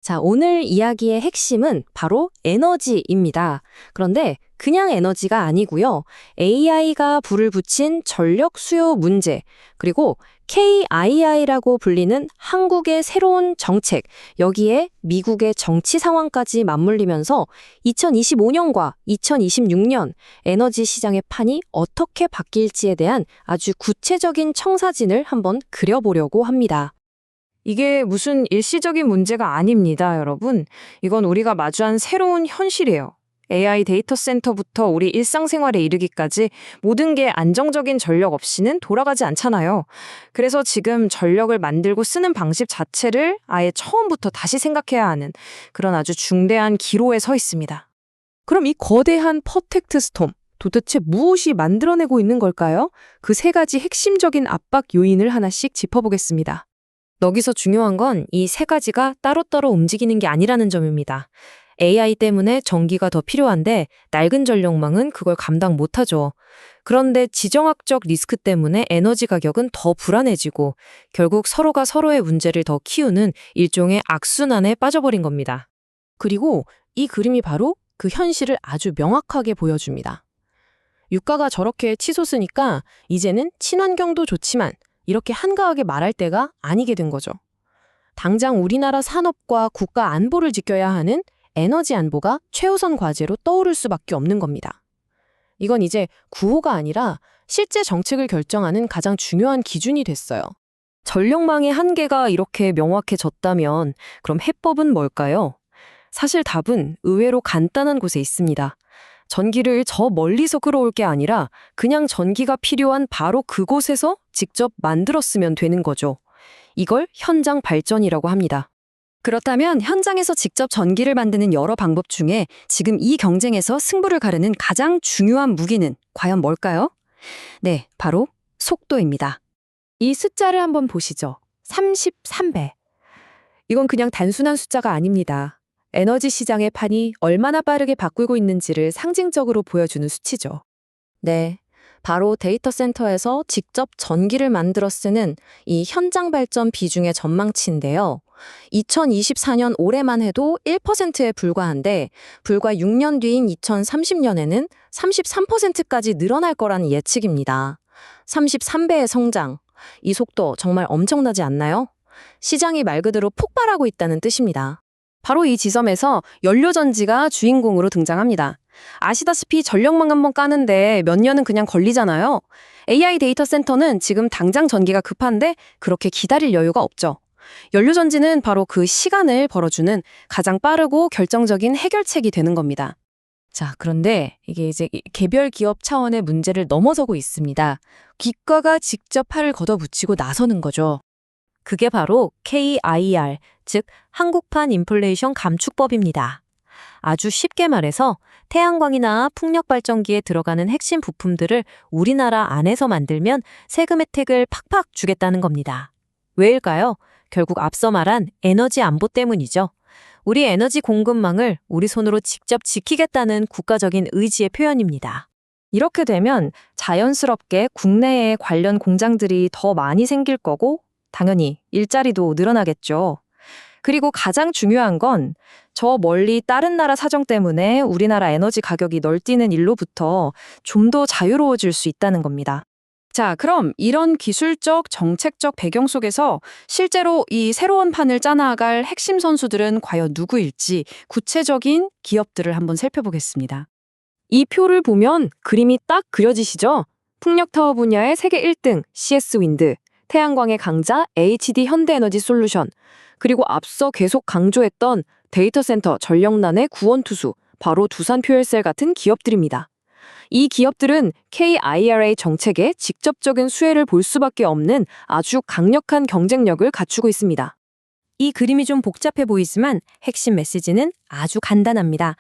자, 오늘 이야기의 핵심은 바로 에너지입니다. 그런데 그냥 에너지가 아니고요. AI가 불을 붙인 전력 수요 문제, 그리고 KII라고 불리는 한국의 새로운 정책, 여기에 미국의 정치 상황까지 맞물리면서 2025년과 2026년 에너지 시장의 판이 어떻게 바뀔지에 대한 아주 구체적인 청사진을 한번 그려보려고 합니다. 이게 무슨 일시적인 문제가 아닙니다, 여러분. 이건 우리가 마주한 새로운 현실이에요. AI 데이터 센터부터 우리 일상생활에 이르기까지 모든 게 안정적인 전력 없이는 돌아가지 않잖아요. 그래서 지금 전력을 만들고 쓰는 방식 자체를 아예 처음부터 다시 생각해야 하는 그런 아주 중대한 기로에 서 있습니다. 그럼 이 거대한 퍼펙트 스톰, 도대체 무엇이 만들어내고 있는 걸까요? 그 세 가지 핵심적인 압박 요인을 하나씩 짚어보겠습니다. 여기서 중요한 건 이 세 가지가 따로따로 움직이는 게 아니라는 점입니다. AI 때문에 전기가 더 필요한데 낡은 전력망은 그걸 감당 못하죠. 그런데 지정학적 리스크 때문에 에너지 가격은 더 불안해지고 결국 서로가 서로의 문제를 더 키우는 일종의 악순환에 빠져버린 겁니다. 그리고 이 그림이 바로 그 현실을 아주 명확하게 보여줍니다. 유가가 저렇게 치솟으니까 이제는 친환경도 좋지만 이렇게 한가하게 말할 때가 아니게 된 거죠. 당장 우리나라 산업과 국가 안보를 지켜야 하는 에너지 안보가 최우선 과제로 떠오를 수밖에 없는 겁니다. 이건 이제 구호가 아니라 실제 정책을 결정하는 가장 중요한 기준이 됐어요. 전력망의 한계가 이렇게 명확해졌다면 그럼 해법은 뭘까요? 사실 답은 의외로 간단한 곳에 있습니다. 전기를 저 멀리서 끌어올 게 아니라 그냥 전기가 필요한 바로 그곳에서 직접 만들었으면 되는 거죠. 이걸 현장 발전이라고 합니다. 그렇다면 현장에서 직접 전기를 만드는 여러 방법 중에 지금 이 경쟁에서 승부를 가르는 가장 중요한 무기는 과연 뭘까요? 네, 바로 속도입니다. 이 숫자를 한번 보시죠. 33배. 이건 그냥 단순한 숫자가 아닙니다. 에너지 시장의 판이 얼마나 빠르게 바꾸고 있는지를 상징적으로 보여주는 수치죠. 네, 바로 데이터 센터에서 직접 전기를 만들어 쓰는 이 현장 발전 비중의 전망치인데요. 2024년 올해만 해도 1%에 불과한데 불과 6년 뒤인 2030년에는 33%까지 늘어날 거라는 예측입니다. 33배의 성장. 이 속도 정말 엄청나지 않나요? 시장이 말 그대로 폭발하고 있다는 뜻입니다. 바로 이 지점에서 연료전지가 주인공으로 등장합니다. 아시다시피 전력망 한번 까는데 몇 년은 그냥 걸리잖아요. AI 데이터 센터는 지금 당장 전기가 급한데 그렇게 기다릴 여유가 없죠. 연료전지는 바로 그 시간을 벌어주는 가장 빠르고 결정적인 해결책이 되는 겁니다. 자, 그런데 이게 이제 개별 기업 차원의 문제를 넘어서고 있습니다. 기과가 직접 팔을 걷어붙이고 나서는 거죠. 그게 바로 KIR, 즉 한국판 인플레이션 감축법입니다. 아주 쉽게 말해서 태양광이나 풍력발전기에 들어가는 핵심 부품들을 우리나라 안에서 만들면 세금 혜택을 팍팍 주겠다는 겁니다. 왜일까요? 결국 앞서 말한 에너지 안보 때문이죠. 우리 에너지 공급망을 우리 손으로 직접 지키겠다는 국가적인 의지의 표현입니다. 이렇게 되면 자연스럽게 국내에 관련 공장들이 더 많이 생길 거고 당연히 일자리도 늘어나겠죠. 그리고 가장 중요한 건 저 멀리 다른 나라 사정 때문에 우리나라 에너지 가격이 널뛰는 일로부터 좀 더 자유로워질 수 있다는 겁니다. 자, 그럼 이런 기술적, 정책적 배경 속에서 실제로 이 새로운 판을 짜나갈 핵심 선수들은 과연 누구일지 구체적인 기업들을 한번 살펴보겠습니다. 이 표를 보면 그림이 딱 그려지시죠? 풍력타워 분야의 세계 1등 CS 윈드, 태양광의 강자 HD 현대에너지 솔루션, 그리고 앞서 계속 강조했던 데이터 센터 전력난의 구원투수, 바로 두산퓨얼셀 같은 기업들입니다. 이 기업들은 KIRA 정책에 직접적인 수혜를 볼 수밖에 없는 아주 강력한 경쟁력을 갖추고 있습니다. 이 그림이 좀 복잡해 보이지만 핵심 메시지는 아주 간단합니다.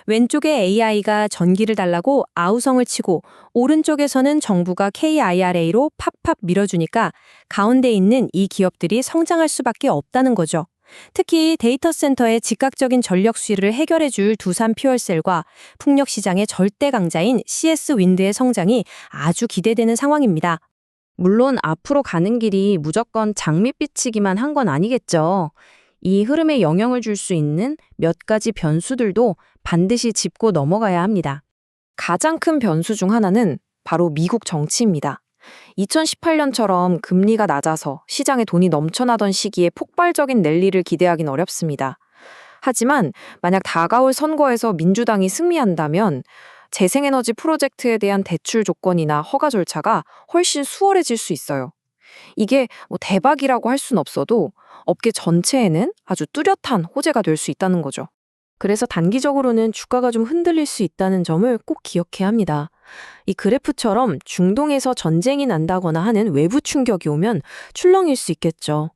왼쪽에 AI가 전기를 달라고 아우성을 치고 오른쪽에서는 정부가 KIRA로 팍팍 밀어주니까 가운데 있는 이 기업들이 성장할 수밖에 없다는 거죠. 특히 데이터 센터의 즉각적인 전력 수위를 해결해줄 두산퓨얼셀과 풍력 시장의 절대 강자인 CS 윈드의 성장이 아주 기대되는 상황입니다. 물론 앞으로 가는 길이 무조건 장밋빛이기만 한 건 아니겠죠. 이 흐름에 영향을 줄 수 있는 몇 가지 변수들도 반드시 짚고 넘어가야 합니다. 가장 큰 변수 중 하나는 바로 미국 정치입니다. 2018년처럼 금리가 낮아서 시장에 돈이 넘쳐나던 시기에 폭발적인 랠리를 기대하긴 어렵습니다. 하지만 만약 다가올 선거에서 민주당이 승리한다면 재생에너지 프로젝트에 대한 대출 조건이나 허가 절차가 훨씬 수월해질 수 있어요. 이게 대박이라고 할 순 없어도 업계 전체에는 아주 뚜렷한 호재가 될 수 있다는 거죠. 그래서 단기적으로는 주가가 좀 흔들릴 수 있다는 점을 꼭 기억해야 합니다. 이 그래프처럼 중동에서 전쟁이 난다거나 하는 외부 충격이 오면 출렁일 수 있겠죠.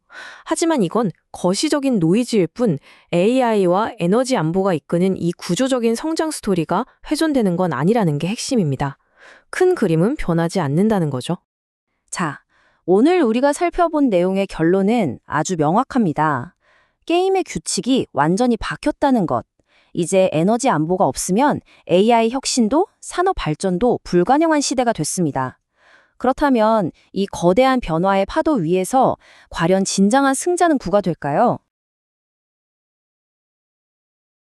하지만 이건 거시적인 노이즈일 뿐 AI와 에너지 안보가 이끄는 이 구조적인 성장 스토리가 훼손되는 건 아니라는 게 핵심입니다. 큰 그림은 변하지 않는다는 거죠. 자, 오늘 우리가 살펴본 내용의 결론은 아주 명확합니다. 게임의 규칙이 완전히 바뀌었다는 것. 이제 에너지 안보가 없으면 AI 혁신도 산업 발전도 불가능한 시대가 됐습니다. 그렇다면 이 거대한 변화의 파도 위에서 과연 진정한 승자는 누가 될까요?